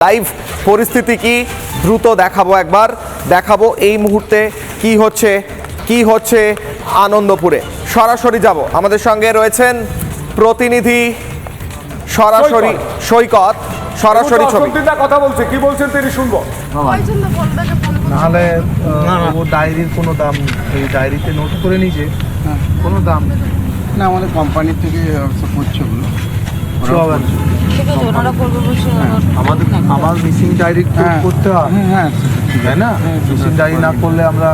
Live পরিস্থিতি কি দ্রুত দেখাবো এই মুহূর্তে কি হচ্ছে আনন্দপুরে। সরাসরি যাব, আমাদের সঙ্গে রয়েছেন প্রতিনিধি সরাসরি সৈকত, সরাসরি ছবি কথা বলছে, কি বলছেন তিনি শুনবো। নাহলে ও ডায়েরির কোনো দাম, এই ডায়েরিতে নোট করে নিয়েছে কোনো দাম না, আমাদের কোম্পানির থেকে করছে ওগুলো। আমার মিসিং ডায়েরি করতে হয়, তাই না? মিসিং ডায়েরি না করলে আমরা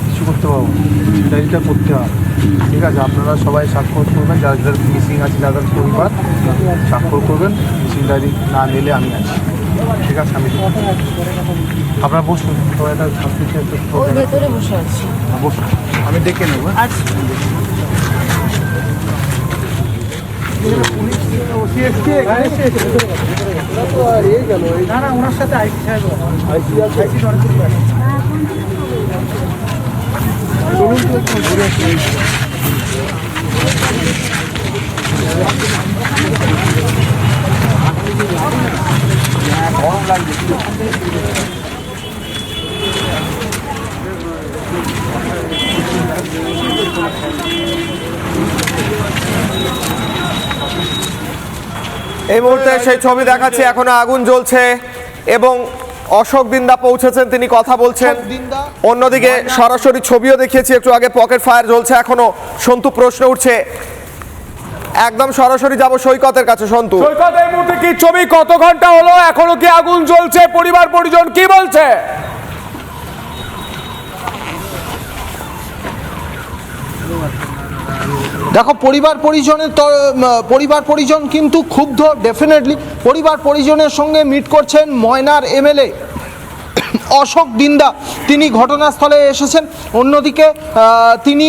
কিছু করতে পারবো, মিসিং ডায়েরিটা করতে হয়। ঠিক আছে, আপনারা সবাই স্বাক্ষর করবেন, যাদের মিসিং আছে, যাদের পরিবার স্বাক্ষর করবেন। মিসিং ডায়েরি না নিলে আমি আছি, ঠিক আছে? আমি আপনারা বসুন, সবাই একটা ভেতরে বসে আছি, বসুন, আমি দেখে নেব। ওনার সাথে এই মুহূর্তে সেই ছবি দেখাচ্ছি, এখনো আগুন জ্বলছে এবং অশোক দিন্দা পৌঁছেছেন, তিনি কথা বলছেন। অন্যদিকে সরাসরি ছবিও দেখিয়েছি একটু আগে, পকেট ফায়ার জ্বলছে এখনো। সন্তু, প্রশ্ন উঠছে, একদম সরাসরি যাব সৈকতের কাছে। সন্তু, সৈকত, এই মুহূর্তে কি ছবি, কত ঘন্টা হলো, এখনো কি আগুন জ্বলছে, পরিবার পরিজন কি বলছে? দেখো, পরিবার পরিজন কিন্তু ক্ষুব্ধ, ডেফিনেটলি। পরিবার পরিজনের সঙ্গে মিট করছেন ময়নার এমএলএ অশোক দিন্দা, তিনি ঘটনাস্থলে এসেছেন। অন্যদিকে তিনি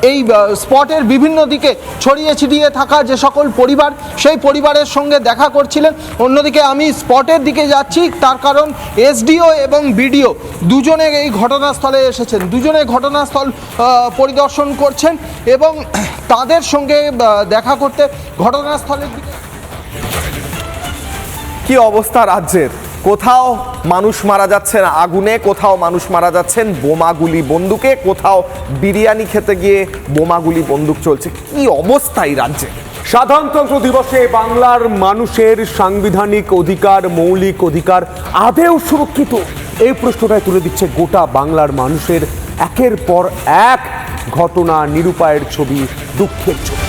এই স্পটের বিভিন্ন দিকে ছড়িয়ে ছিটিয়ে থাকা যে সকল পরিবার, সেই পরিবারের সঙ্গে দেখা করছিলেন। অন্যদিকে আমি স্পটের দিকে যাচ্ছি, তার কারণ এসডিও এবং বিডিও দুজনে এই ঘটনাস্থলে এসেছেন, দুজনে ঘটনাস্থল পরিদর্শন করছেন এবং তাদের সঙ্গে দেখা করতে ঘটনাস্থলের দিকে। কি অবস্থা রাজ্যের? কোথাও মানুষ মারা যাচ্ছেন আগুনে, কোথাও মানুষ মারা যাচ্ছেন বোমাগুলি বন্দুকে, কোথাও বিরিয়ানি খেতে গিয়ে বোমাগুলি বন্দুক চলছে। কি অবস্থা এই রাজ্যে? সাধারণতন্ত্র দিবসে বাংলার মানুষের সাংবিধানিক অধিকার, মৌলিক অধিকার আদেও সুরক্ষিত? এই প্রশ্নটাই তুলে দিচ্ছে গোটা বাংলার মানুষের একের পর এক ঘটনা, নিরুপায়ের ছবি, দুঃখের ছবি।